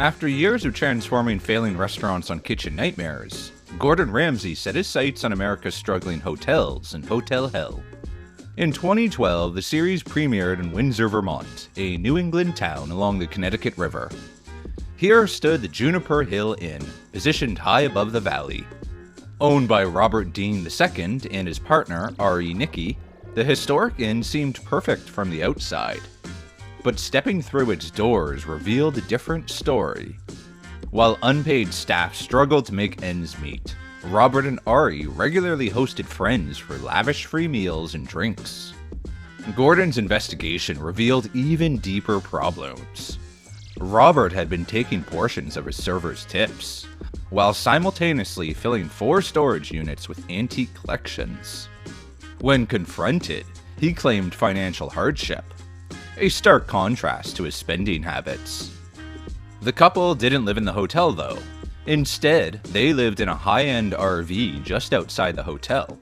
After years of transforming failing restaurants on kitchen nightmares, Gordon Ramsay set his sights on America's struggling hotels and hotel hell. In 2012, the series premiered in Windsor, Vermont, a New England town along the Connecticut River. Here stood the Juniper Hill Inn, positioned high above the valley. Owned by Robert Dean II and his partner, R.E. Nicky, the historic inn seemed perfect from the outside. But stepping through its doors revealed a different story. While unpaid staff struggled to make ends meet, Robert and Ari regularly hosted friends for lavish free meals and drinks. Gordon's investigation revealed even deeper problems. Robert had been taking portions of his servers' tips, while simultaneously filling 4 storage units with antique collections. When confronted, he claimed financial hardship, a stark contrast to his spending habits. The couple didn't live in the hotel though. Instead, they lived in a high-end RV just outside the hotel.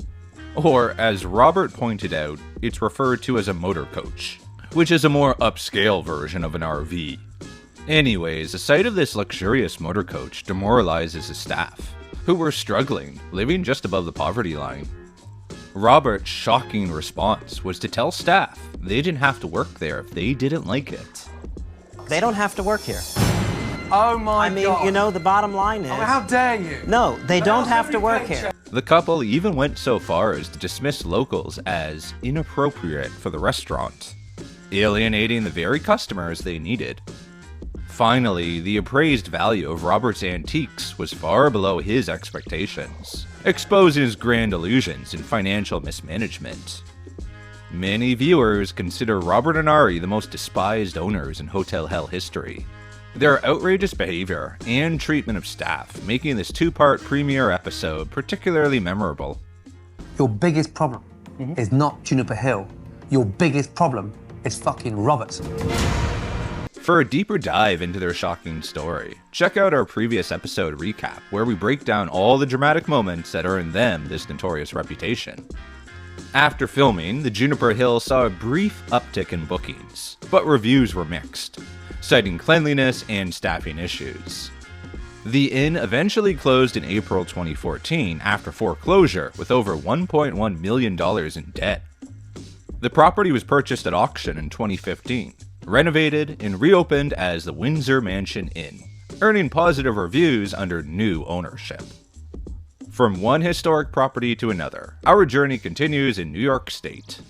Or, as Robert pointed out, it's referred to as a motor coach, which is a more upscale version of an RV. Anyways, the sight of this luxurious motor coach demoralizes his staff, who were struggling, living just above the poverty line. Robert's shocking response was to tell staff they didn't have to work there if they didn't like it. They don't have to work here. Oh my God. You know, the bottom line is... Oh, how dare you? No, they don't have to work here. The couple even went so far as to dismiss locals as inappropriate for the restaurant, alienating the very customers they needed. Finally, the appraised value of Robert's antiques was far below his expectations, exposing his grand illusions and financial mismanagement. Many viewers consider Robert and Ari the most despised owners in hotel hell history. Their outrageous behavior and treatment of staff making this 2-part premiere episode particularly memorable. Your biggest problem is not Juniper Hill. Your biggest problem is fucking Robert. For a deeper dive into their shocking story, check out our previous episode recap where we break down all the dramatic moments that earned them this notorious reputation. After filming, the Juniper Hill saw a brief uptick in bookings, but reviews were mixed, citing cleanliness and staffing issues. The inn eventually closed in April 2014 after foreclosure with over $1.1 million in debt. The property was purchased at auction in 2015, renovated, and reopened as the Windsor Mansion Inn, earning positive reviews under new ownership. From one historic property to another, our journey continues in New York State.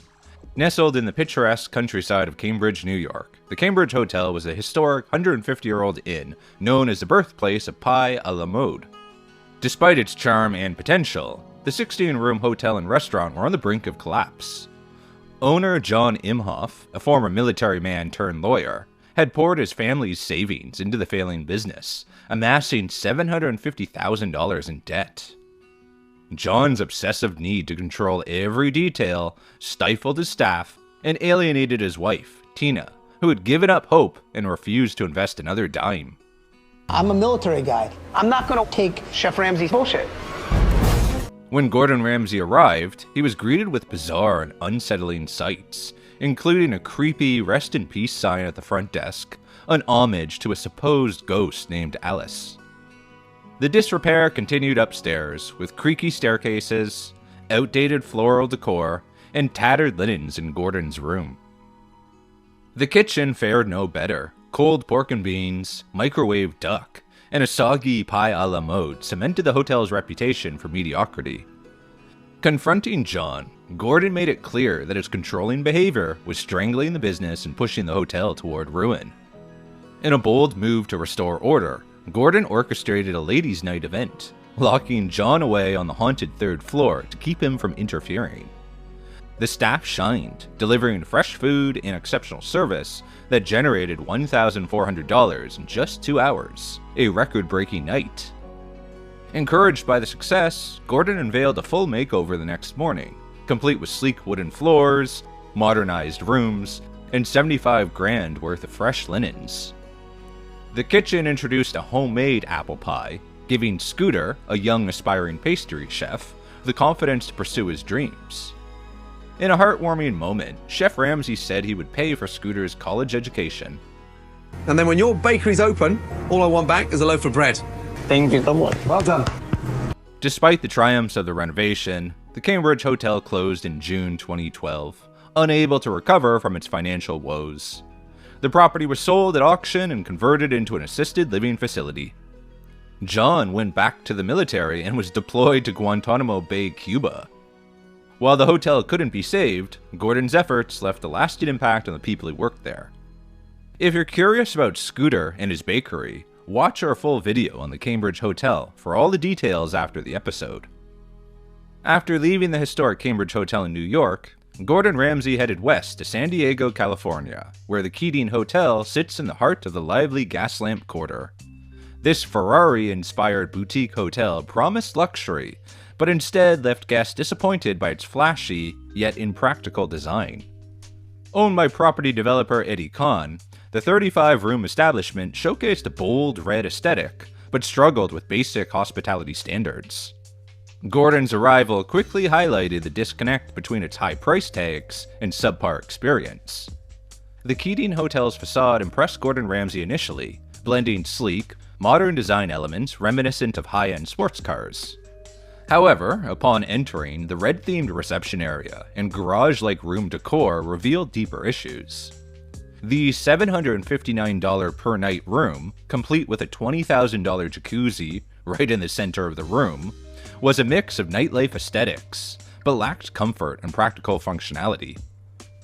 Nestled in the picturesque countryside of Cambridge, New York, the Cambridge Hotel was a historic 150-year-old inn known as the birthplace of pie a la mode. Despite its charm and potential, the 16-room hotel and restaurant were on the brink of collapse. Owner John Imhof, a former military man turned lawyer, had poured his family's savings into the failing business, amassing $750,000 in debt. John's obsessive need to control every detail stifled his staff and alienated his wife, Tina, who had given up hope and refused to invest another dime. I'm a military guy. I'm not gonna take Chef Ramsay's bullshit. When Gordon Ramsay arrived, he was greeted with bizarre and unsettling sights, including a creepy rest in peace sign at the front desk, an homage to a supposed ghost named Alice. The disrepair continued upstairs, with creaky staircases, outdated floral decor, and tattered linens in Gordon's room. The kitchen fared no better. Cold pork and beans, microwave duck, and a soggy pie a la mode cemented the hotel's reputation for mediocrity. Confronting John, Gordon made it clear that his controlling behavior was strangling the business and pushing the hotel toward ruin. In a bold move to restore order, Gordon orchestrated a ladies' night event, locking John away on the haunted 3rd floor to keep him from interfering. The staff shined, delivering fresh food and exceptional service that generated $1,400 in just 2 hours, a record-breaking night. Encouraged by the success, Gordon unveiled a full makeover the next morning, complete with sleek wooden floors, modernized rooms, and $75,000 worth of fresh linens. The kitchen introduced a homemade apple pie, giving Scooter, a young aspiring pastry chef, the confidence to pursue his dreams. In a heartwarming moment, Chef Ramsay said he would pay for Scooter's college education. And then when your bakery's open, all I want back is a loaf of bread. Thank you so much. Well done. Despite the triumphs of the renovation, the Cambridge Hotel closed in June 2012, unable to recover from its financial woes. The property was sold at auction and converted into an assisted living facility. John went back to the military and was deployed to Guantanamo Bay, Cuba. While the hotel couldn't be saved, Gordon's efforts left a lasting impact on the people who worked there. If you're curious about Scooter and his bakery, watch our full video on the Cambridge Hotel for all the details after the episode. After leaving the historic Cambridge Hotel in New York, Gordon Ramsay headed west to San Diego, California, where the Keating Hotel sits in the heart of the lively Gaslamp Quarter. This Ferrari-inspired boutique hotel promised luxury, but instead left guests disappointed by its flashy, yet impractical design. Owned by property developer Eddie Kahn, the 35-room establishment showcased a bold red aesthetic, but struggled with basic hospitality standards. Gordon's arrival quickly highlighted the disconnect between its high price tags and subpar experience. The Keating Hotel's facade impressed Gordon Ramsay initially, blending sleek, modern design elements reminiscent of high-end sports cars. However, upon entering, the red-themed reception area and garage-like room decor revealed deeper issues. The $759 per night room, complete with a $20,000 jacuzzi right in the center of the room, was a mix of nightlife aesthetics, but lacked comfort and practical functionality.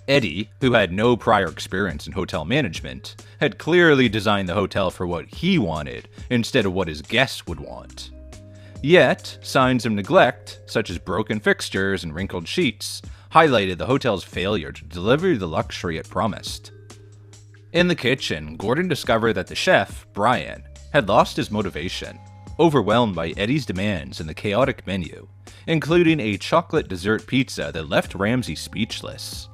Eddie, who had no prior experience in hotel management, had clearly designed the hotel for what he wanted instead of what his guests would want. Yet, signs of neglect, such as broken fixtures and wrinkled sheets, highlighted the hotel's failure to deliver the luxury it promised. In the kitchen, Gordon discovered that the chef, Brian, had lost his motivation, overwhelmed by Eddie's demands and the chaotic menu, including a chocolate dessert pizza that left Ramsay speechless.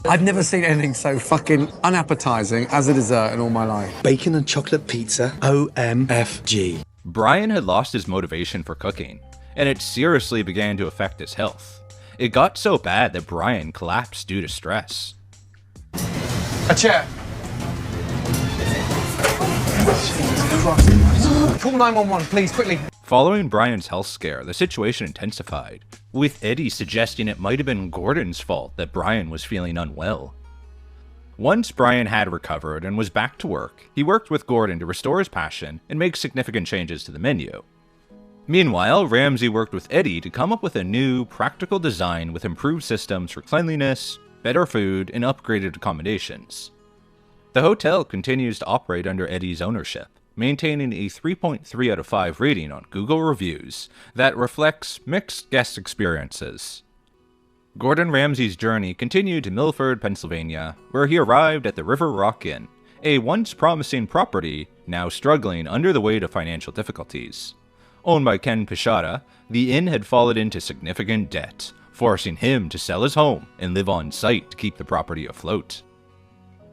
I've never seen anything so fucking unappetizing as a dessert in all my life. Bacon and chocolate pizza, OMFG. Brian had lost his motivation for cooking, and it seriously began to affect his health. It got so bad that Brian collapsed due to stress. A chair. Call 911, please, quickly. Following Brian's health scare, the situation intensified, with Eddie suggesting it might have been Gordon's fault that Brian was feeling unwell. Once Brian had recovered and was back to work, he worked with Gordon to restore his passion and make significant changes to the menu. Meanwhile, Ramsay worked with Eddie to come up with a new, practical design with improved systems for cleanliness, better food, and upgraded accommodations. The hotel continues to operate under Eddie's ownership, maintaining a 3.3 out of 5 rating on Google reviews that reflects mixed guest experiences. Gordon Ramsay's journey continued to Milford, Pennsylvania, where he arrived at the River Rock Inn, a once promising property now struggling under the weight of financial difficulties. Owned by Ken Pichata, the inn had fallen into significant debt, forcing him to sell his home and live on site to keep the property afloat.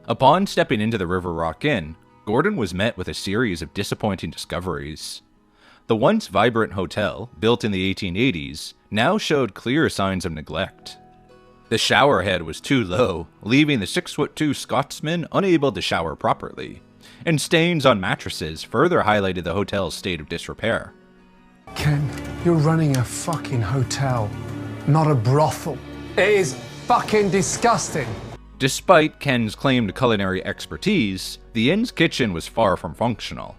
Upon stepping into the River Rock Inn, Gordon was met with a series of disappointing discoveries. The once vibrant hotel, built in the 1880s, now showed clear signs of neglect. The shower head was too low, leaving the 6'2" Scotsman unable to shower properly, and stains on mattresses further highlighted the hotel's state of disrepair. Ken, you're running a fucking hotel, not a brothel. It is fucking disgusting. Despite Ken's claimed culinary expertise, the inn's kitchen was far from functional.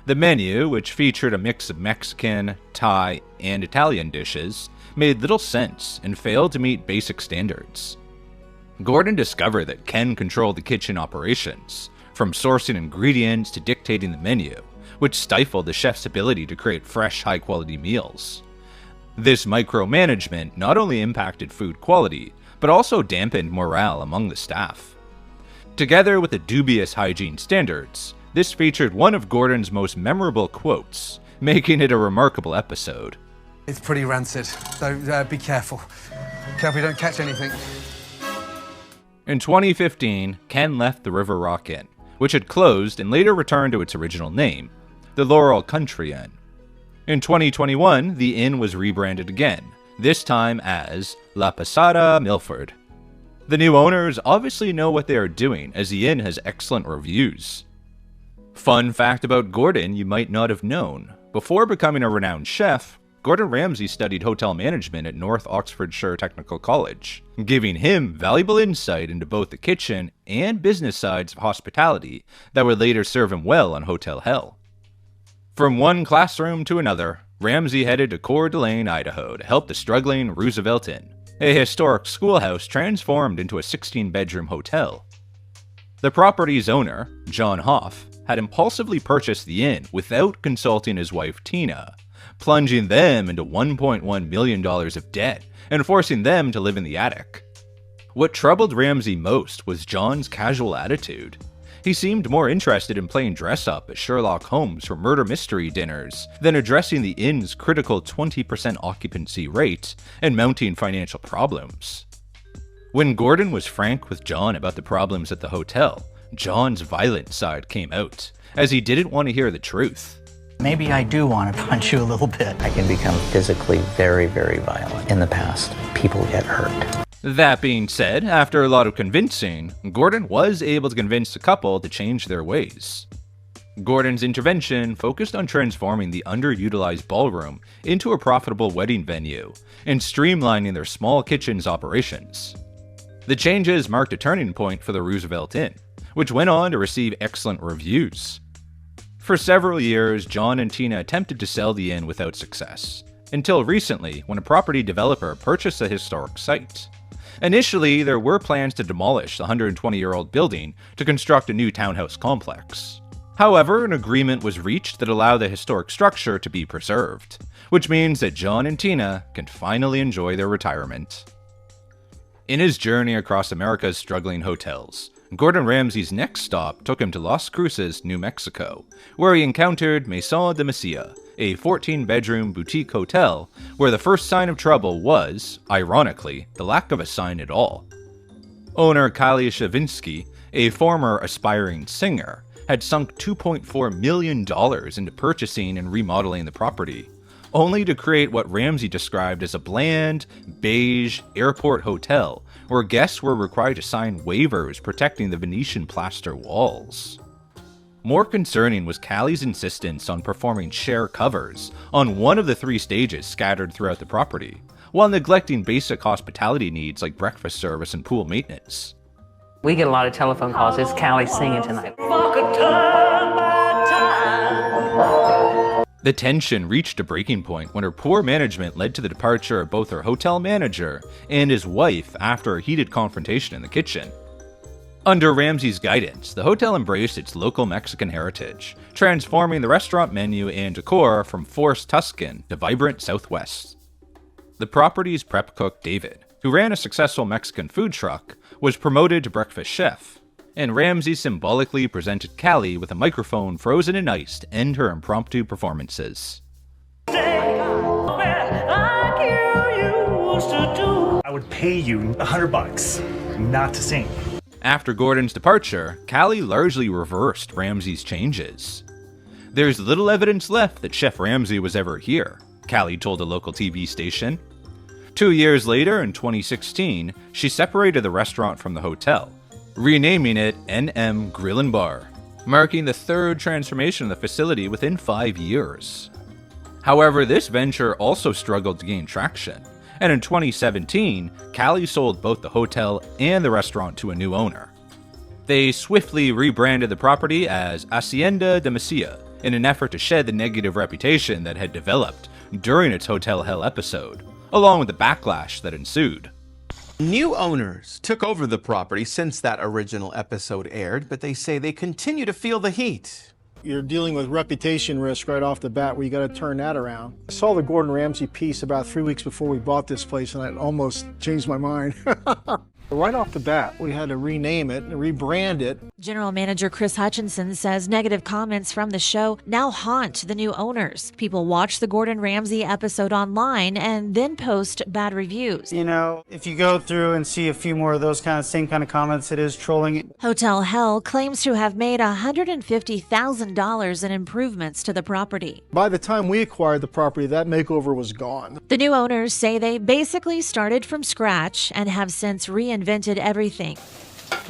The menu, which featured a mix of Mexican, Thai, and Italian dishes, made little sense and failed to meet basic standards. Gordon discovered that Ken controlled the kitchen operations, from sourcing ingredients to dictating the menu, which stifled the chef's ability to create fresh, high-quality meals. This micromanagement not only impacted food quality, but also dampened morale among the staff. Together with the dubious hygiene standards, this featured one of Gordon's most memorable quotes, making it a remarkable episode. It's pretty rancid, so be careful. Careful you don't catch anything. In 2015, Ken left the River Rock Inn, which had closed and later returned to its original name, the Laurel Country Inn. In 2021, the inn was rebranded again, this time as La Posada Milford. The new owners obviously know what they are doing, as the inn has excellent reviews. Fun fact about Gordon you might not have known. Before becoming a renowned chef, Gordon Ramsay studied hotel management at North Oxfordshire Technical College, giving him valuable insight into both the kitchen and business sides of hospitality that would later serve him well on Hotel Hell. From one classroom to another, Ramsay headed to Coeur d'Alene, Idaho to help the struggling Roosevelt Inn, a historic schoolhouse transformed into a 16-bedroom hotel. The property's owner, John Hough, had impulsively purchased the inn without consulting his wife Tina, plunging them into $1.1 million of debt and forcing them to live in the attic. What troubled Ramsay most was John's casual attitude. He seemed more interested in playing dress-up as Sherlock Holmes for murder mystery dinners than addressing the inn's critical 20% occupancy rate and mounting financial problems. When Gordon was frank with John about the problems at the hotel, John's violent side came out, as he didn't want to hear the truth. Maybe I do want to punch you a little bit. I can become physically very, very violent. In the past, people get hurt. That being said, after a lot of convincing, Gordon was able to convince the couple to change their ways. Gordon's intervention focused on transforming the underutilized ballroom into a profitable wedding venue and streamlining their small kitchen's operations. The changes marked a turning point for the Roosevelt Inn, which went on to receive excellent reviews. For several years, John and Tina attempted to sell the inn without success, until recently when a property developer purchased the historic site. Initially, there were plans to demolish the 120-year-old building to construct a new townhouse complex. However, an agreement was reached that allowed the historic structure to be preserved, which means that John and Tina can finally enjoy their retirement. In his journey across America's struggling hotels, Gordon Ramsay's next stop took him to Las Cruces, New Mexico, where he encountered Mesa de Mesa, a 14-bedroom boutique hotel where the first sign of trouble was, ironically, the lack of a sign at all. Owner Callie, a former aspiring singer, had sunk $2.4 million into purchasing and remodeling the property, only to create what Ramsay described as a bland, beige airport hotel where guests were required to sign waivers protecting the Venetian plaster walls. More concerning was Callie's insistence on performing share covers on one of the 3 stages scattered throughout the property, while neglecting basic hospitality needs like breakfast service and pool maintenance. We get a lot of telephone calls. Is Callie singing tonight? The tension reached a breaking point when her poor management led to the departure of both her hotel manager and his wife after a heated confrontation in the kitchen. Under Ramsay's guidance, the hotel embraced its local Mexican heritage, transforming the restaurant menu and decor from forced Tuscan to vibrant Southwest. The property's prep cook David, who ran a successful Mexican food truck, was promoted to breakfast chef, and Ramsay symbolically presented Callie with a microphone frozen in ice to end her impromptu performances. I would pay you $100 not to sing. After Gordon's departure, Callie largely reversed Ramsay's changes. There's little evidence left that Chef Ramsay was ever here, Callie told a local TV station. 2 years later, in 2016, she separated the restaurant from the hotel, renaming it NM Grill and Bar, marking the 3rd transformation of the facility within 5 years. However, this venture also struggled to gain traction, and in 2017, Callie sold both the hotel and the restaurant to a new owner. They swiftly rebranded the property as Hacienda de Mesa in an effort to shed the negative reputation that had developed during its Hotel Hell episode, along with the backlash that ensued. New owners took over the property since that original episode aired, but they say they continue to feel the heat. You're dealing with reputation risk right off the bat where you got to turn that around. I saw the Gordon Ramsay piece about 3 weeks before we bought this place and it almost changed my mind. Right off the bat, we had to rename it and rebrand it. General Manager Chris Hutchinson says negative comments from the show now haunt the new owners. People watch the Gordon Ramsay episode online and then post bad reviews. You know, if you go through and see a few more of those same kind of comments, it is trolling. Hotel Hell claims to have made $150,000 in improvements to the property. By the time we acquired the property, that makeover was gone. The new owners say they basically started from scratch and have since reinvented reinvented everything,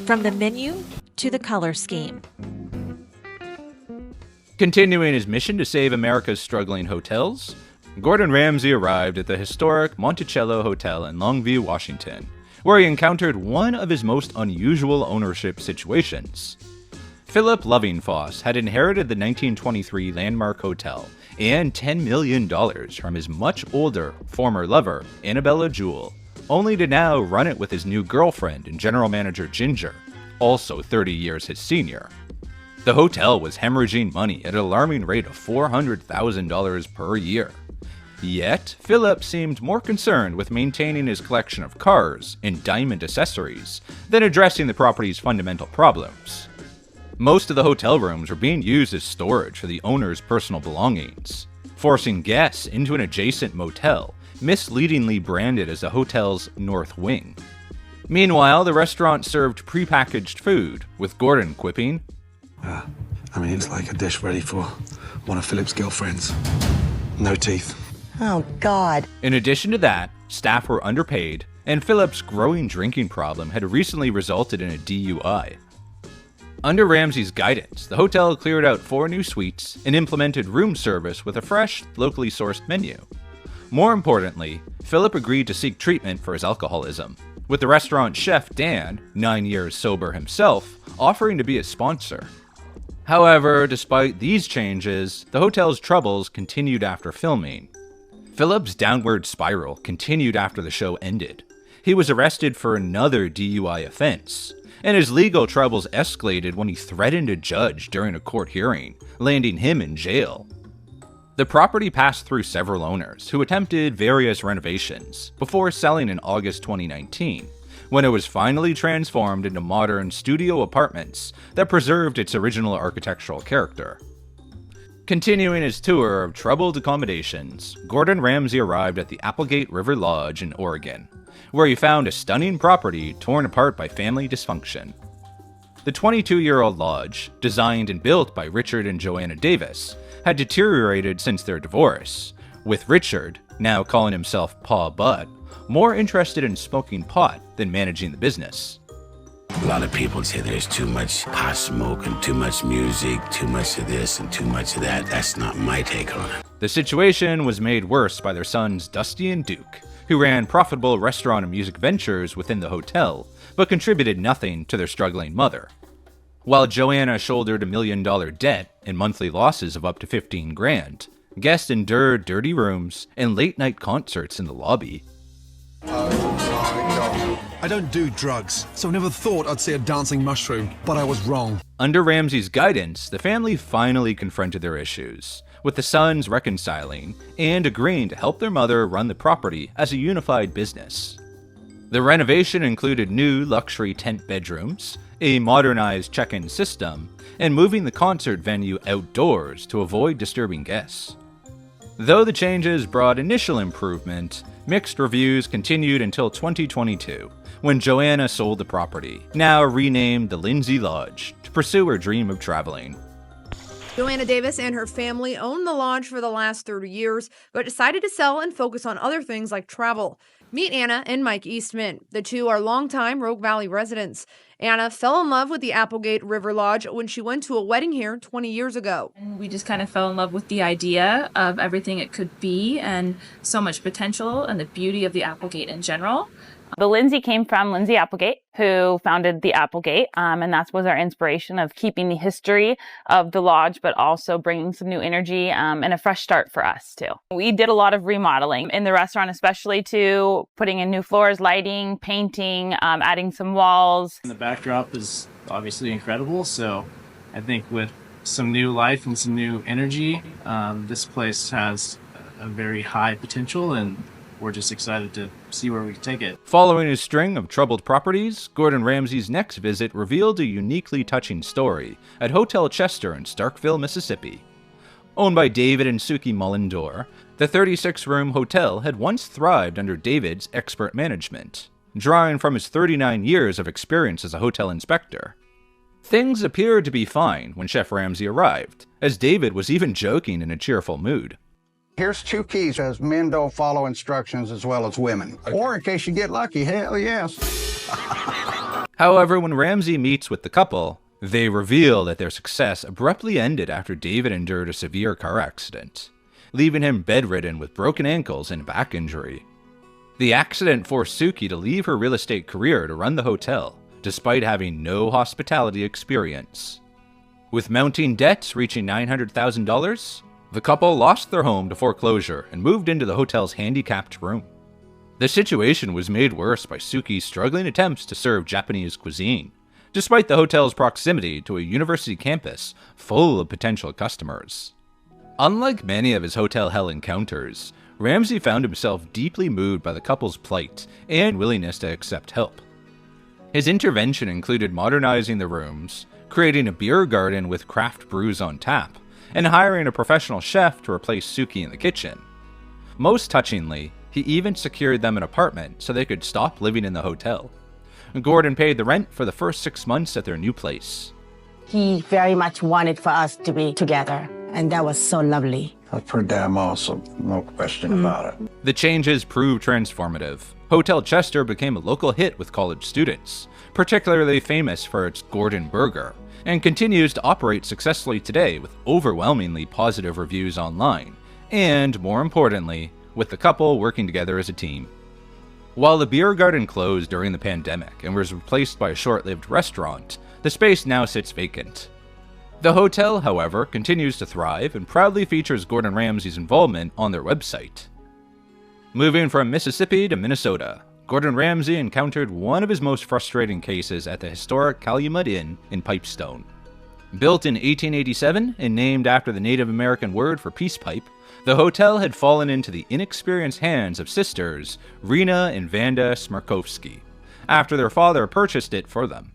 from the menu to the color scheme. Continuing his mission to save America's struggling hotels, Gordon Ramsay arrived at the historic Monticello Hotel in Longview, Washington, where he encountered one of his most unusual ownership situations. Philip Lovingfoss had inherited the 1923 landmark hotel and $10 million from his much older former lover, Annabella Jewell, only to now run it with his new girlfriend and general manager Ginger, also 30 years his senior. The hotel was hemorrhaging money at an alarming rate of $400,000 per year. Yet, Philip seemed more concerned with maintaining his collection of cars and diamond accessories than addressing the property's fundamental problems. Most of the hotel rooms were being used as storage for the owner's personal belongings, forcing guests into an adjacent motel, misleadingly branded as the hotel's North Wing. Meanwhile, the restaurant served prepackaged food, with Gordon quipping, it's like a dish ready for one of Philip's girlfriends. No teeth. Oh, God. In addition to that, staff were underpaid, and Philip's growing drinking problem had recently resulted in a DUI. Under Ramsay's guidance, the hotel cleared out 4 new suites and implemented room service with a fresh, locally sourced menu. More importantly, Philip agreed to seek treatment for his alcoholism, with the restaurant chef Dan, 9 years sober himself, offering to be a sponsor. However, despite these changes, the hotel's troubles continued after filming. Philip's downward spiral continued after the show ended. He was arrested for another DUI offense, and his legal troubles escalated when he threatened a judge during a court hearing, landing him in jail. The property passed through several owners who attempted various renovations before selling in August 2019, when it was finally transformed into modern studio apartments that preserved its original architectural character. Continuing his tour of troubled accommodations, Gordon Ramsay arrived at the Applegate River Lodge in Oregon, where he found a stunning property torn apart by family dysfunction. The 22-year-old lodge, designed and built by Richard and Joanna Davis, had deteriorated since their divorce, with Richard, now calling himself Pa Bud, more interested in smoking pot than managing the business. A lot of people say there's too much pot smoke and too much music, too much of this and too much of that. That's not my take on it. The situation was made worse by their sons Dusty and Duke, who ran profitable restaurant and music ventures within the hotel, but contributed nothing to their struggling mother. While Joanna shouldered $1 million debt and monthly losses of up to $15,000, guests endured dirty rooms and late-night concerts in the lobby. I don't do drugs, so I never thought I'd see a dancing mushroom, but I was wrong. Under Ramsay's guidance, the family finally confronted their issues, with the sons reconciling and agreeing to help their mother run the property as a unified business. The renovation included new luxury tent bedrooms, a modernized check-in system, and moving the concert venue outdoors to avoid disturbing guests. Though the changes brought initial improvement, mixed reviews continued until 2022, when Joanna sold the property, now renamed the Lindsay Lodge, to pursue her dream of traveling. Joanna Davis and her family owned the lodge for the last 30 years, but decided to sell and focus on other things like travel. Meet Anna and Mike Eastman. The two are longtime Rogue Valley residents. Anna fell in love with the Applegate River Lodge when she went to a wedding here 20 years ago. We just kind of fell in love with the idea of everything it could be and so much potential and the beauty of the Applegate in general. The Lindsay came from Lindsay Applegate, who founded the Applegate, and that was our inspiration of keeping the history of the lodge, but also bringing some new energy and a fresh start for us, too. We did a lot of remodeling in the restaurant, especially to putting in new floors, lighting, painting, adding some walls. The backdrop is obviously incredible, so I think with some new life and some new energy, this place has a very high potential, and we're just excited to see where we can take it. Following his string of troubled properties, Gordon Ramsay's next visit revealed a uniquely touching story at Hotel Chester in Starkville, Mississippi. Owned by David and Suki Mullendore, the 36-room hotel had once thrived under David's expert management, drawing from his 39 years of experience as a hotel inspector. Things appeared to be fine when Chef Ramsay arrived, as David was even joking in a cheerful mood. Here's 2 keys, as men don't follow instructions as well as women. Or in case you get lucky, hell yes. However, when Ramsay meets with the couple, they reveal that their success abruptly ended after David endured a severe car accident, leaving him bedridden with broken ankles and back injury. The accident forced Suki to leave her real estate career to run the hotel, despite having no hospitality experience. With mounting debts reaching $900,000, the couple lost their home to foreclosure and moved into the hotel's handicapped room. The situation was made worse by Suki's struggling attempts to serve Japanese cuisine, despite the hotel's proximity to a university campus full of potential customers. Unlike many of his hotel hell encounters, Ramsay found himself deeply moved by the couple's plight and willingness to accept help. His intervention included modernizing the rooms, creating a beer garden with craft brews on tap, and hiring a professional chef to replace Suki in the kitchen. Most touchingly, he even secured them an apartment so they could stop living in the hotel. Gordon paid the rent for the first 6 months at their new place. He very much wanted for us to be together, and that was so lovely. That's pretty damn awesome, no question about it. The changes proved transformative. Hotel Chester became a local hit with college students, particularly famous for its Gordon Burger, and continues to operate successfully today with overwhelmingly positive reviews online, and, more importantly, with the couple working together as a team. While the beer garden closed during the pandemic and was replaced by a short-lived restaurant, the space now sits vacant. The hotel, however, continues to thrive and proudly features Gordon Ramsay's involvement on their website. Moving from Mississippi to Minnesota, Gordon Ramsay encountered one of his most frustrating cases at the historic Calumet Inn in Pipestone. Built in 1887 and named after the Native American word for peace pipe, the hotel had fallen into the inexperienced hands of sisters Rena and Vanda Smrkovski, after their father purchased it for them.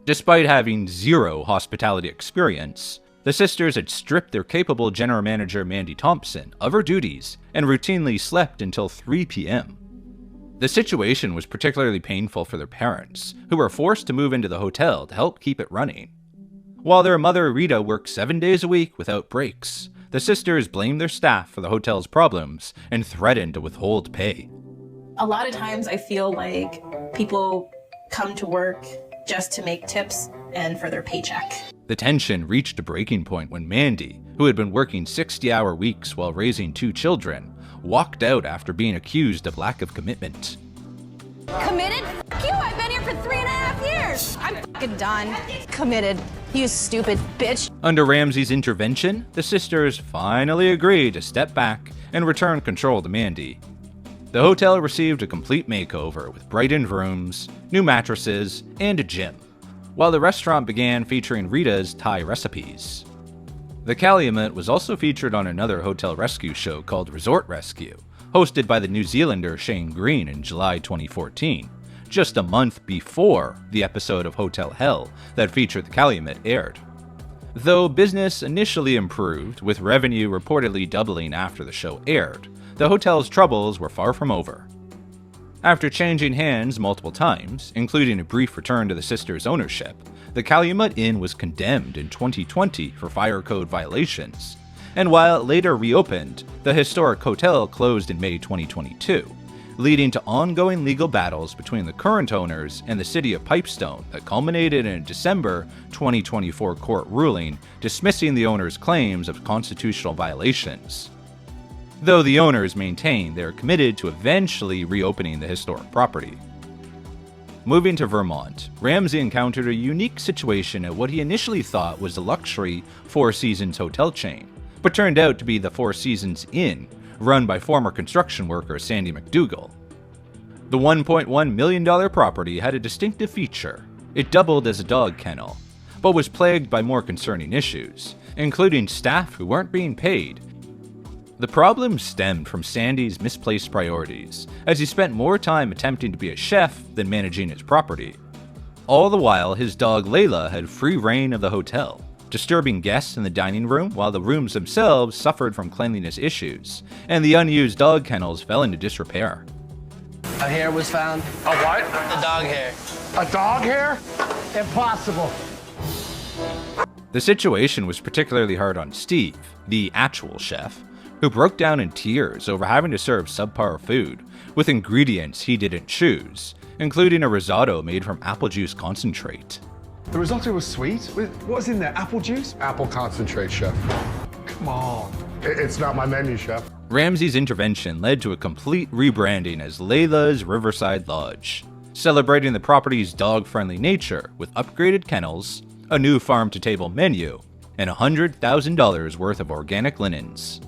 Despite having zero hospitality experience, the sisters had stripped their capable general manager Mandy Thompson of her duties and routinely slept until 3 p.m. The situation was particularly painful for their parents, who were forced to move into the hotel to help keep it running. While their mother Rita worked 7 days a week without breaks, the sisters blamed their staff for the hotel's problems and threatened to withhold pay. A lot of times I feel like people come to work just to make tips and for their paycheck. The tension reached a breaking point when Mandy, who had been working 60-hour weeks while raising 2 children, walked out after being accused of lack of commitment. Committed? F you, I've been here for 3.5 years. I'm f***ing done. Committed. You stupid bitch. Under Ramsay's intervention, the sisters finally agreed to step back and return control to Mandy. The hotel received a complete makeover with brightened rooms, new mattresses, and a gym, while the restaurant began featuring Rita's Thai recipes. The Calumet was also featured on another hotel rescue show called Resort Rescue, hosted by the New Zealander Shane Green in July 2014, just a month before the episode of Hotel Hell that featured the Calumet aired. Though business initially improved, with revenue reportedly doubling after the show aired, the hotel's troubles were far from over. After changing hands multiple times, including a brief return to the sisters' ownership, the Calumet Inn was condemned in 2020 for fire code violations, and while it later reopened, the historic hotel closed in May 2022, leading to ongoing legal battles between the current owners and the city of Pipestone that culminated in a December 2024 court ruling dismissing the owners' claims of constitutional violations. Though the owners maintain they are committed to eventually reopening the historic property. Moving to Vermont, Ramsay encountered a unique situation at what he initially thought was a luxury Four Seasons hotel chain, but turned out to be the Four Seasons Inn, run by former construction worker Sandy McDougal. The $1.1 million property had a distinctive feature. It doubled as a dog kennel, but was plagued by more concerning issues, including staff who weren't being paid. The problem stemmed from Sandy's misplaced priorities, as he spent more time attempting to be a chef than managing his property. All the while, his dog Layla had free reign of the hotel, disturbing guests in the dining room while the rooms themselves suffered from cleanliness issues, and the unused dog kennels fell into disrepair. A hair was found. A what? A dog hair. A dog hair? Impossible. The situation was particularly hard on Steve, the actual chef, who broke down in tears over having to serve subpar food with ingredients he didn't choose, including a risotto made from apple juice concentrate. The risotto was sweet. What's in there? Apple juice? Apple concentrate, chef. Come on. It's not my menu, chef. Ramsay's intervention led to a complete rebranding as Layla's Riverside Lodge, celebrating the property's dog-friendly nature with upgraded kennels, a new farm-to-table menu, and $100,000 worth of organic linens.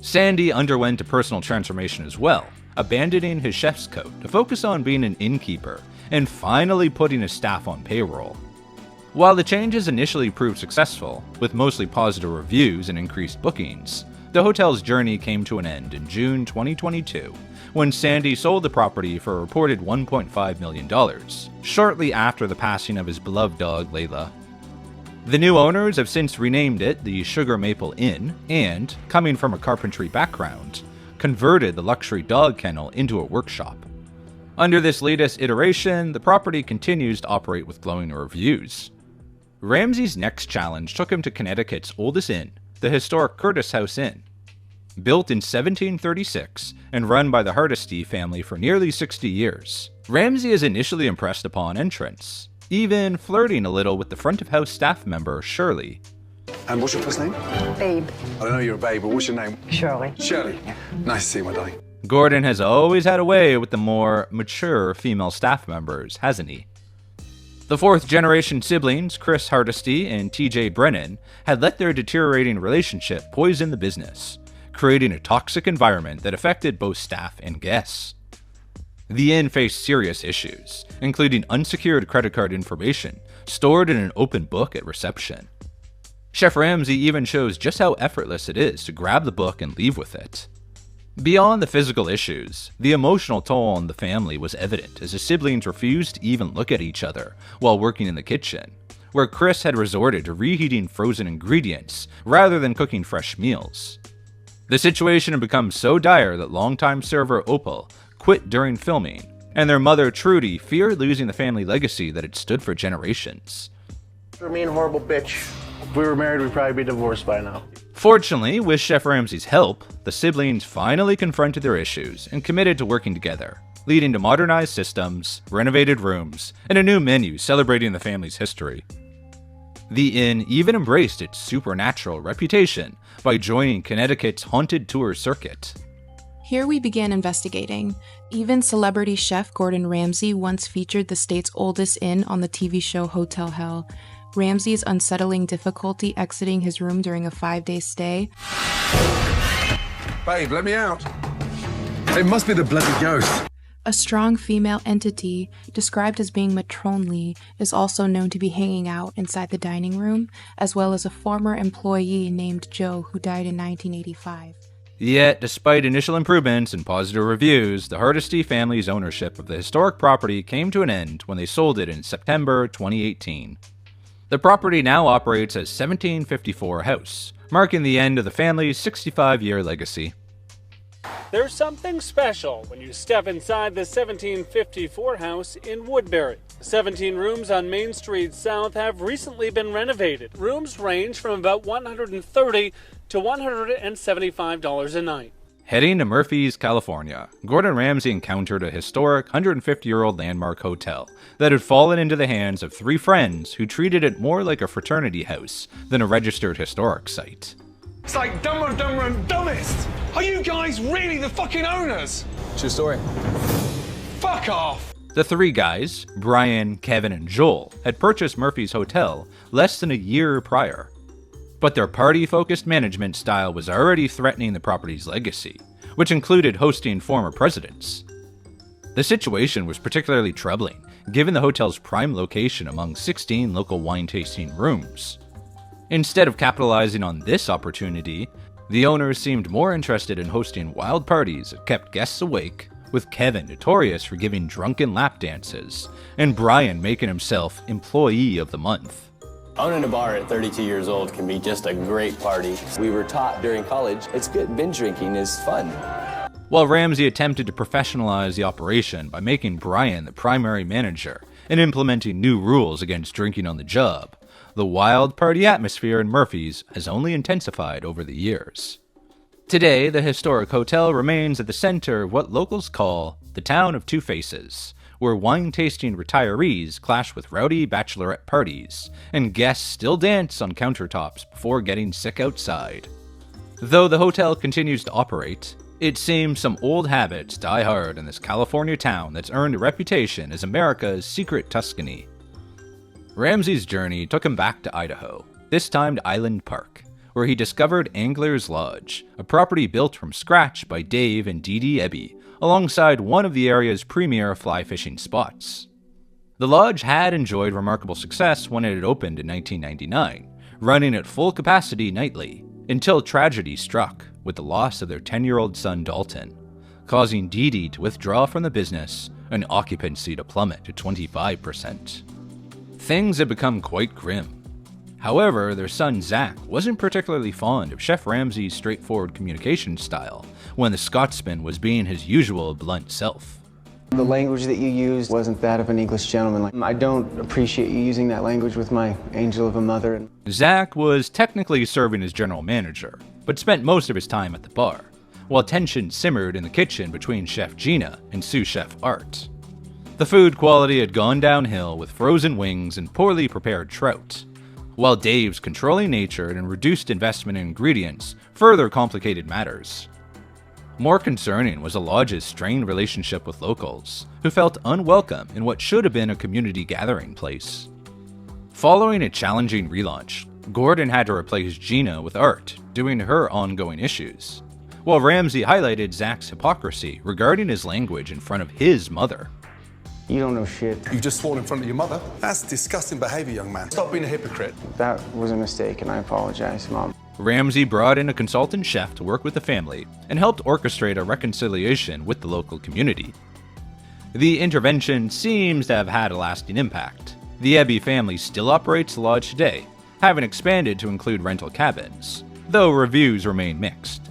Sandy underwent a personal transformation as well, abandoning his chef's coat to focus on being an innkeeper and finally putting his staff on payroll. While the changes initially proved successful, with mostly positive reviews and increased bookings, the hotel's journey came to an end in June 2022, when Sandy sold the property for a reported $1.5 million, shortly after the passing of his beloved dog Layla. The new owners have since renamed it the Sugar Maple Inn and, coming from a carpentry background, converted the luxury dog kennel into a workshop. Under this latest iteration, the property continues to operate with glowing reviews. Ramsay's next challenge took him to Connecticut's oldest inn, the historic Curtis House Inn. Built in 1736 and run by the Hardesty family for nearly 60 years, Ramsay is initially impressed upon entrance, even flirting a little with the front of house staff member Shirley. And what's your first name? Babe. I don't know you're a babe, but what's your name? Shirley. Shirley. Nice to see you, my darling. Gordon has always had a way with the more mature female staff members, hasn't he? The fourth-generation siblings, Chris Hardesty and T.J. Brennan, had let their deteriorating relationship poison the business, creating a toxic environment that affected both staff and guests. The inn faced serious issues, including unsecured credit card information stored in an open book at reception. Chef Ramsay even shows just how effortless it is to grab the book and leave with it. Beyond the physical issues, the emotional toll on the family was evident as the siblings refused to even look at each other while working in the kitchen, where Chris had resorted to reheating frozen ingredients rather than cooking fresh meals. The situation had become so dire that longtime server Opal quit during filming, and their mother Trudy feared losing the family legacy that had stood for generations. You're a mean, horrible bitch. If we were married, we'd probably be divorced by now. Fortunately, with Chef Ramsay's help, the siblings finally confronted their issues and committed to working together, leading to modernized systems, renovated rooms, and a new menu celebrating the family's history. The inn even embraced its supernatural reputation by joining Connecticut's haunted tour circuit. Here we began investigating. Even celebrity chef Gordon Ramsay once featured the state's oldest inn on the TV show Hotel Hell. Ramsay's unsettling difficulty exiting his room during a 5-day stay. Babe, let me out. It must be the bloody ghost. A strong female entity, described as being matronly, is also known to be hanging out inside the dining room, as well as a former employee named Joe who died in 1985. Yet, despite initial improvements and positive reviews, the Hardesty family's ownership of the historic property came to an end when they sold it in September 2018. The property now operates as 1754 House, marking the end of the family's 65-year legacy. There's something special when you step inside the 1754 house in Woodbury. 17 rooms on Main Street South have recently been renovated. Rooms range from about $130 to $175 a night. Heading to Murphy's, California, Gordon Ramsay encountered a historic 150-year-old landmark hotel that had fallen into the hands of 3 friends who treated it more like a fraternity house than a registered historic site. It's like Dumber and Dumber and Dumbest. Are you guys really the fucking owners? True story. Fuck off. The 3 guys, Brian, Kevin, and Joel, had purchased Murphy's Hotel less than a year prior. But their party-focused management style was already threatening the property's legacy, which included hosting former presidents. The situation was particularly troubling, given the hotel's prime location among 16 local wine-tasting rooms. Instead of capitalizing on this opportunity, the owners seemed more interested in hosting wild parties that kept guests awake, with Kevin notorious for giving drunken lap dances, and Brian making himself Employee of the Month. Owning a bar at 32 years old can be just a great party. We were taught during college, it's good, binge drinking is fun. While Ramsay attempted to professionalize the operation by making Brian the primary manager and implementing new rules against drinking on the job, the wild party atmosphere in Murphy's has only intensified over the years. Today, the historic hotel remains at the center of what locals call the Town of Two Faces, where wine-tasting retirees clash with rowdy bachelorette parties, and guests still dance on countertops before getting sick outside. Though the hotel continues to operate, it seems some old habits die hard in this California town that's earned a reputation as America's secret Tuscany. Ramsay's journey took him back to Idaho, this time to Island Park, where he discovered Angler's Lodge, a property built from scratch by Dave and Dee Dee Ebby, alongside one of the area's premier fly fishing spots. The lodge had enjoyed remarkable success when it had opened in 1999, running at full capacity nightly, until tragedy struck with the loss of their 10-year-old son Dalton, causing Dee Dee to withdraw from the business and occupancy to plummet to 25%. Things had become quite grim. However, their son Zach wasn't particularly fond of Chef Ramsay's straightforward communication style when the Scotsman was being his usual blunt self. The language that you used wasn't that of an English gentleman. I don't appreciate you using that language with my angel of a mother. Zach was technically serving as general manager, but spent most of his time at the bar, while tension simmered in the kitchen between Chef Gina and sous chef Art. The food quality had gone downhill with frozen wings and poorly prepared trout, while Dave's controlling nature and reduced investment in ingredients further complicated matters. More concerning was the lodge's strained relationship with locals, who felt unwelcome in what should have been a community gathering place. Following a challenging relaunch, Gordon had to replace Gina with Art, due to her ongoing issues, while Ramsay highlighted Zach's hypocrisy regarding his language in front of his mother. You don't know shit. You've just sworn in front of your mother. That's disgusting behavior, young man. Stop being a hypocrite. That was a mistake, and I apologize, Mom. Ramsay brought in a consultant chef to work with the family and helped orchestrate a reconciliation with the local community. The intervention seems to have had a lasting impact. The Ebby family still operates the lodge today, having expanded to include rental cabins, though reviews remain mixed.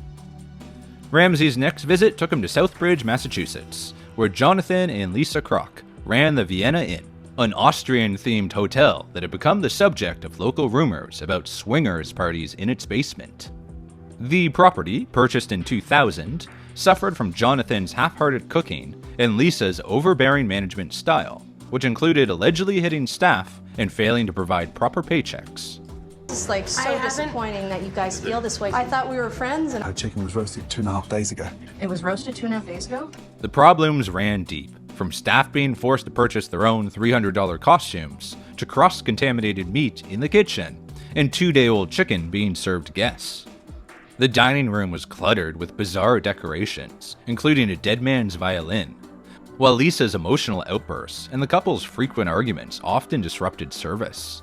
Ramsay's next visit took him to Southbridge, Massachusetts, where Jonathan and Lisa Kroc ran the Vienna Inn, an Austrian-themed hotel that had become the subject of local rumors about swingers parties in its basement. The property, purchased in 2000, suffered from Jonathan's half-hearted cooking and Lisa's overbearing management style, which included allegedly hitting staff and failing to provide proper paychecks. It's like so disappointing that you guys feel this way. I thought we were friends and Our chicken was roasted 2.5 days ago. it was roasted 2.5 days ago? The problems ran deep, from staff being forced to purchase their own $300 costumes, to cross-contaminated meat in the kitchen, and 2-day-old chicken being served to guests. The dining room was cluttered with bizarre decorations, including a dead man's violin, while Lisa's emotional outbursts and the couple's frequent arguments often disrupted service.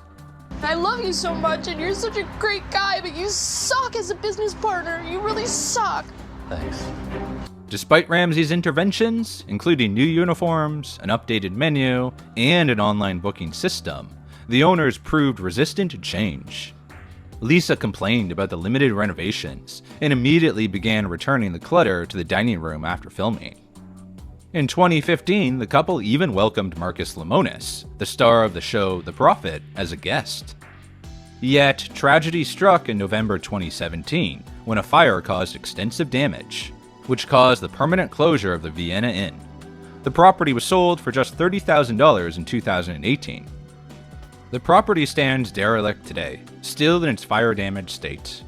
I love you so much and you're such a great guy, but you suck as a business partner. You really suck. Thanks. Despite Ramsay's interventions, including new uniforms, an updated menu, and an online booking system, the owners proved resistant to change. Lisa complained about the limited renovations and immediately began returning the clutter to the dining room after filming. In 2015, the couple even welcomed Marcus Lemonis, the star of the show The Prophet, as a guest. Yet, tragedy struck in November 2017 when a fire caused extensive damage, which caused the permanent closure of the Vienna Inn. The property was sold for just $30,000 in 2018. The property stands derelict today, still in its fire-damaged state.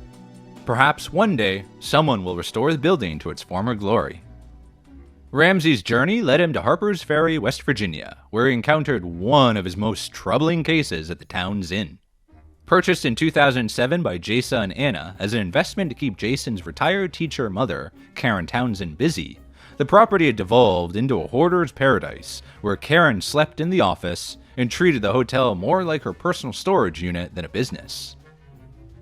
Perhaps one day, someone will restore the building to its former glory. Ramsay's journey led him to Harper's Ferry, West Virginia, where he encountered one of his most troubling cases at the town's inn. Purchased in 2007 by Jason and Anna as an investment to keep Jason's retired teacher mother, Karen Townsend, busy, the property had devolved into a hoarder's paradise where Karen slept in the office and treated the hotel more like her personal storage unit than a business.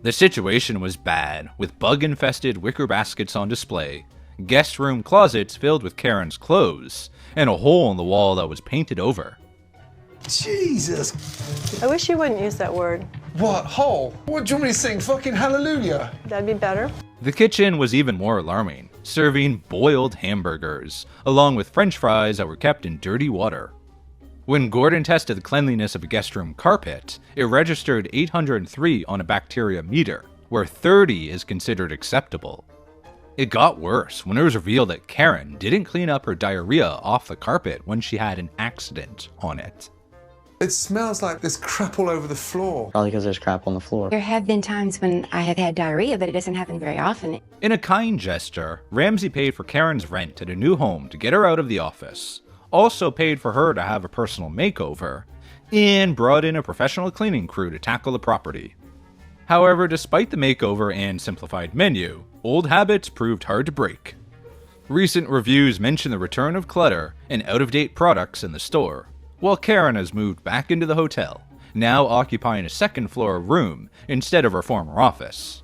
The situation was bad, with bug-infested wicker baskets on display, guest room closets filled with Karen's clothes, and a hole in the wall that was painted over. Jesus. I wish you wouldn't use that word. What? Hole? What do you want me to sing? Fucking hallelujah. That'd be better. The kitchen was even more alarming, serving boiled hamburgers, along with French fries that were kept in dirty water. When Gordon tested the cleanliness of a guest room carpet, it registered 803 on a bacteria meter, where 30 is considered acceptable. It got worse when it was revealed that Karen didn't clean up her diarrhea off the carpet when she had an accident on it. It smells like there's crap all over the floor. Probably because there's crap on the floor. There have been times when I have had diarrhea, but it doesn't happen very often. In a kind gesture, Ramsay paid for Karen's rent at a new home to get her out of the office, also paid for her to have a personal makeover, and brought in a professional cleaning crew to tackle the property. However, despite the makeover and simplified menu, old habits proved hard to break. Recent reviews mention the return of clutter and out-of-date products in the store, while Karen has moved back into the hotel, now occupying a second-floor room instead of her former office.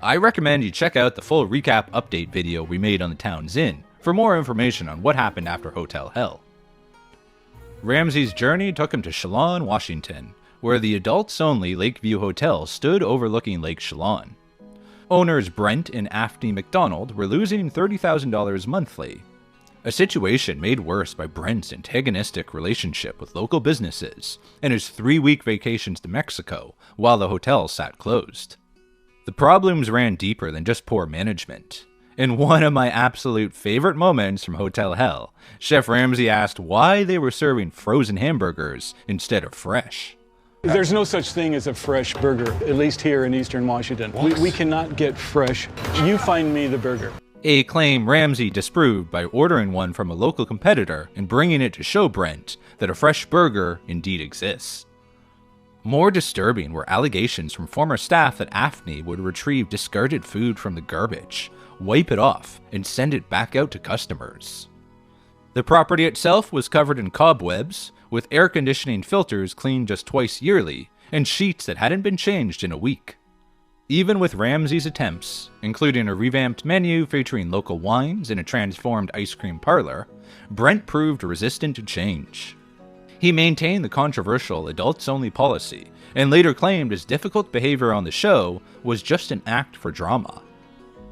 I recommend you check out the full recap update video we made on the Town's Inn for more information on what happened after Hotel Hell. Ramsay's journey took him to Chelan, Washington, where the adults-only Lakeview Hotel stood overlooking Lake Chelan. Owners Brent and Afni McDonald were losing $30,000 monthly, a situation made worse by Brent's antagonistic relationship with local businesses and his 3-week vacations to Mexico while the hotel sat closed. The problems ran deeper than just poor management. In one of my absolute favorite moments from Hotel Hell, Chef Ramsay asked why they were serving frozen hamburgers instead of fresh. There's no such thing as a fresh burger, at least here in Eastern Washington. We cannot get fresh. You find me the burger. A claim Ramsay disproved by ordering one from a local competitor and bringing it to show Brent that a fresh burger indeed exists. More disturbing were allegations from former staff that Afni would retrieve discarded food from the garbage, wipe it off, and send it back out to customers. The property itself was covered in cobwebs, with air conditioning filters cleaned just twice yearly, and sheets that hadn't been changed in a week. Even with Ramsay's attempts, including a revamped menu featuring local wines and a transformed ice cream parlor, Brent proved resistant to change. He maintained the controversial adults-only policy, and later claimed his difficult behavior on the show was just an act for drama.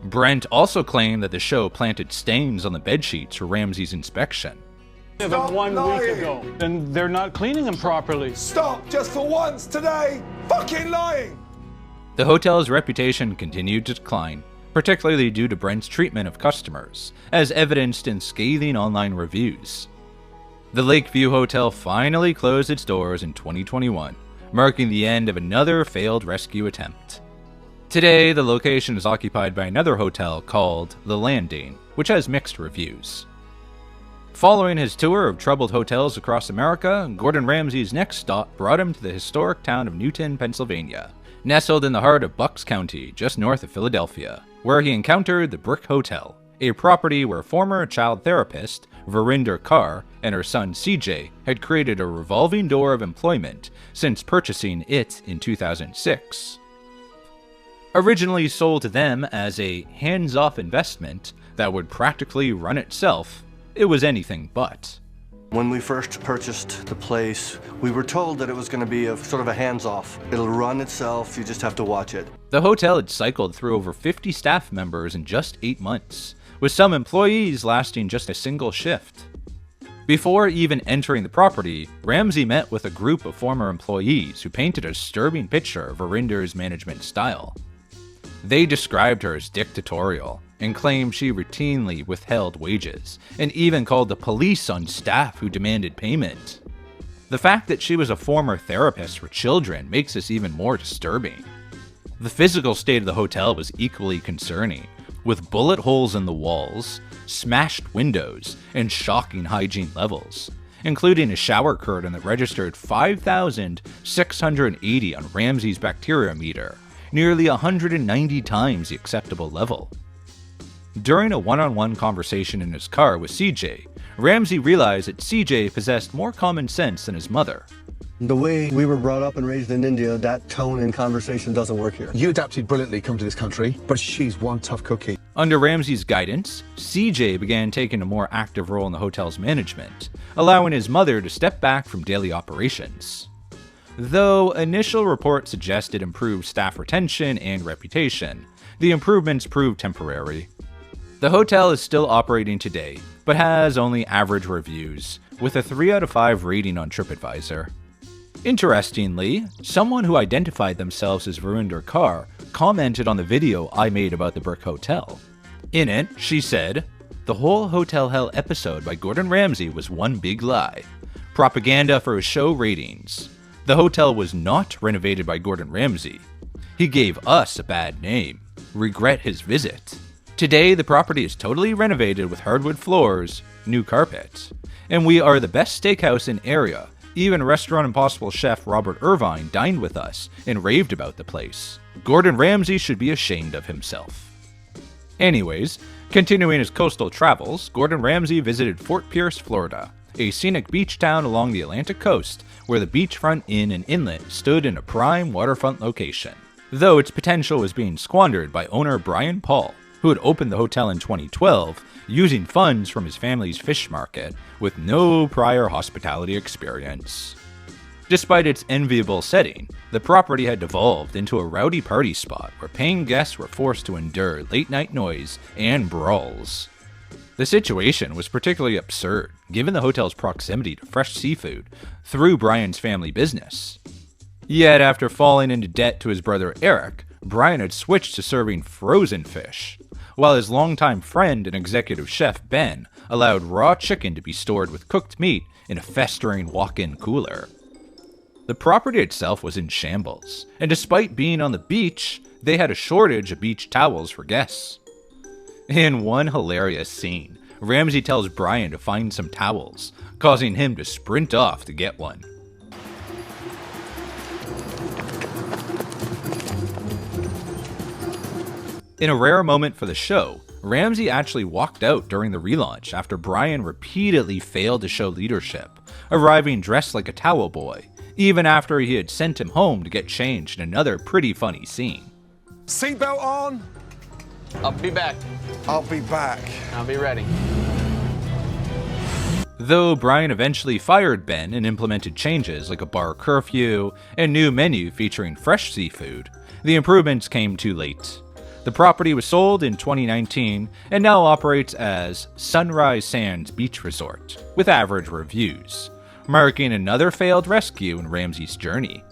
Brent also claimed that the show planted stains on the bedsheets for Ramsay's inspection. Stop 1 week ago, and they're not cleaning them properly. Stop just for once today! Fucking lying! The hotel's reputation continued to decline, particularly due to Brent's treatment of customers, as evidenced in scathing online reviews. The Lakeview Hotel finally closed its doors in 2021, marking the end of another failed rescue attempt. Today, the location is occupied by another hotel called The Landing, which has mixed reviews. Following his tour of troubled hotels across America, Gordon Ramsay's next stop brought him to the historic town of Newton, Pennsylvania, nestled in the heart of Bucks County, just north of Philadelphia, where he encountered the Brick Hotel, a property where former child therapist Verinder Kaur and her son CJ had created a revolving door of employment since purchasing it in 2006. Originally sold to them as a hands-off investment that would practically run itself, it was anything but. When we first purchased the place, we were told that it was going to be a sort of a hands-off. It'll run itself, you just have to watch it. The hotel had cycled through over 50 staff members in just 8 months, with some employees lasting just a single shift. Before even entering the property, Ramsay met with a group of former employees who painted a disturbing picture of Verinder's management style. They described her as dictatorial, and claimed she routinely withheld wages, and even called the police on staff who demanded payment. The fact that she was a former therapist for children makes this even more disturbing. The physical state of the hotel was equally concerning, with bullet holes in the walls, smashed windows, and shocking hygiene levels, including a shower curtain that registered 5,680 on Ramsay's bacteria meter, nearly 190 times the acceptable level. During a one-on-one conversation in his car with CJ, Ramsay realized that CJ possessed more common sense than his mother. The way we were brought up and raised in India, that tone in conversation doesn't work here. You adapted brilliantly come to this country, but she's one tough cookie. Under Ramsay's guidance, CJ began taking a more active role in the hotel's management, allowing his mother to step back from daily operations. Though initial reports suggested improved staff retention and reputation, the improvements proved temporary. The hotel is still operating today, but has only average reviews, with a 3 out of 5 rating on TripAdvisor. Interestingly, someone who identified themselves as Verinder Kaur commented on the video I made about the Brick Hotel. In it, she said, "The whole Hotel Hell episode by Gordon Ramsay was one big lie. Propaganda for his show ratings. The hotel was not renovated by Gordon Ramsay. He gave us a bad name. Regret his visit. Today, the property is totally renovated with hardwood floors, new carpet. And we are the best steakhouse in area. Even Restaurant Impossible chef Robert Irvine dined with us and raved about the place. Gordon Ramsay should be ashamed of himself." Anyways, continuing his coastal travels, Gordon Ramsay visited Fort Pierce, Florida, a scenic beach town along the Atlantic coast where the beachfront inn and inlet stood in a prime waterfront location, though its potential was being squandered by owner Brian Paul, who had opened the hotel in 2012 using funds from his family's fish market with no prior hospitality experience. Despite its enviable setting, the property had devolved into a rowdy party spot where paying guests were forced to endure late-night noise and brawls. The situation was particularly absurd, given the hotel's proximity to fresh seafood through Brian's family business. Yet after falling into debt to his brother Eric, Brian had switched to serving frozen fish, while his longtime friend and executive chef Ben allowed raw chicken to be stored with cooked meat in a festering walk-in cooler. The property itself was in shambles, and despite being on the beach, they had a shortage of beach towels for guests. In one hilarious scene, Ramsay tells Brian to find some towels, causing him to sprint off to get one. In a rare moment for the show, Ramsay actually walked out during the relaunch after Brian repeatedly failed to show leadership, arriving dressed like a towel boy, even after he had sent him home to get changed in another pretty funny scene. Seatbelt on. I'll be back. I'll be back. I'll be ready. Though Brian eventually fired Ben and implemented changes like a bar curfew and new menu featuring fresh seafood, the improvements came too late. The property was sold in 2019 and now operates as Sunrise Sands Beach Resort, with average reviews, marking another failed rescue in Ramsay's journey.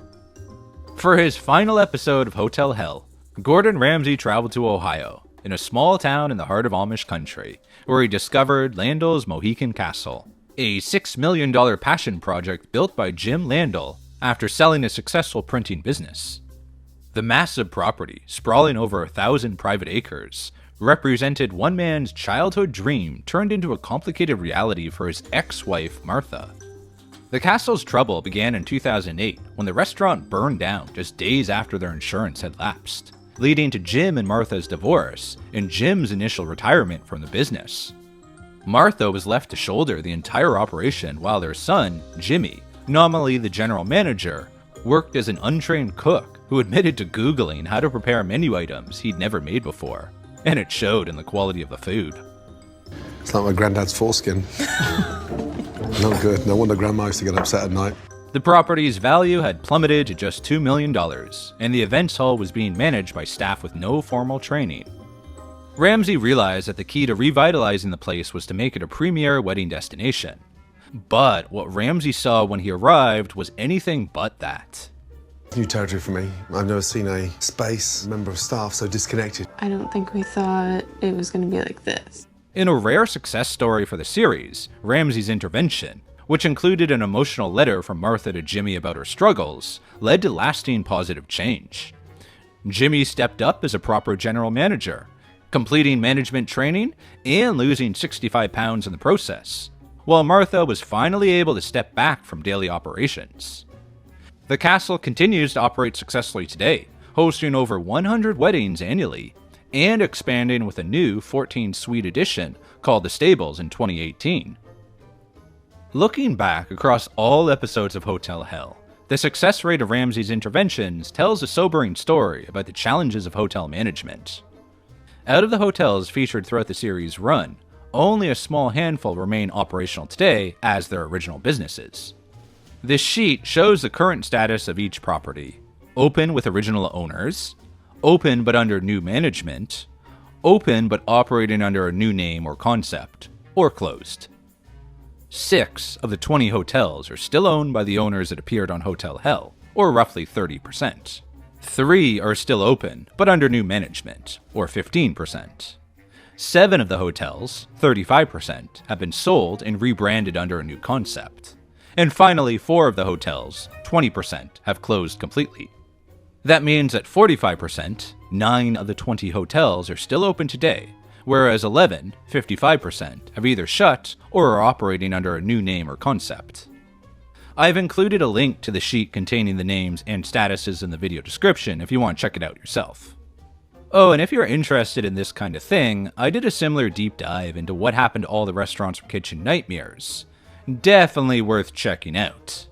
For his final episode of Hotel Hell, Gordon Ramsay traveled to Ohio, in a small town in the heart of Amish country, where he discovered Landell's Mohican Castle, a $6 million passion project built by Jim Landell after selling a successful printing business. The massive property, sprawling over 1,000 private acres, represented one man's childhood dream turned into a complicated reality for his ex-wife, Martha. The castle's trouble began in 2008 when the restaurant burned down just days after their insurance had lapsed, leading to Jim and Martha's divorce and Jim's initial retirement from the business. Martha was left to shoulder the entire operation while their son, Jimmy, nominally the general manager, worked as an untrained cook who admitted to Googling how to prepare menu items he'd never made before, and it showed in the quality of the food. It's like my granddad's foreskin. Not good. No wonder Grandma used to get upset at night. The property's value had plummeted to just $2 million, and the events hall was being managed by staff with no formal training. Ramsay realized that the key to revitalizing the place was to make it a premier wedding destination. But what Ramsay saw when he arrived was anything but that. New territory for me. I've never seen a space, member of staff so disconnected. I don't think we thought it was going to be like this. In a rare success story for the series, Ramsay's intervention, which included an emotional letter from Martha to Jimmy about her struggles, led to lasting positive change. Jimmy stepped up as a proper general manager, completing management training and losing 65 pounds in the process, while Martha was finally able to step back from daily operations. The castle continues to operate successfully today, hosting over 100 weddings annually, and expanding with a new 14-suite addition called The Stables in 2018. Looking back across all episodes of Hotel Hell, the success rate of Ramsay's interventions tells a sobering story about the challenges of hotel management. Out of the hotels featured throughout the series' run, only a small handful remain operational today as their original businesses. This sheet shows the current status of each property: open with original owners, open but under new management, open but operating under a new name or concept, or closed. 6 of the 20 hotels are still owned by the owners that appeared on Hotel Hell, or roughly 30%. 3 are still open, but under new management, or 15%. 7 of the hotels, 35%, have been sold and rebranded under a new concept. And finally, 4 of the hotels, 20%, have closed completely. That means at 45%, 9 of the 20 hotels are still open today, whereas 11, 55%, have either shut or are operating under a new name or concept. I've included a link to the sheet containing the names and statuses in the video description if you want to check it out yourself. Oh, and if you're interested in this kind of thing, I did a similar deep dive into what happened to all the restaurants from Kitchen Nightmares. Definitely worth checking out.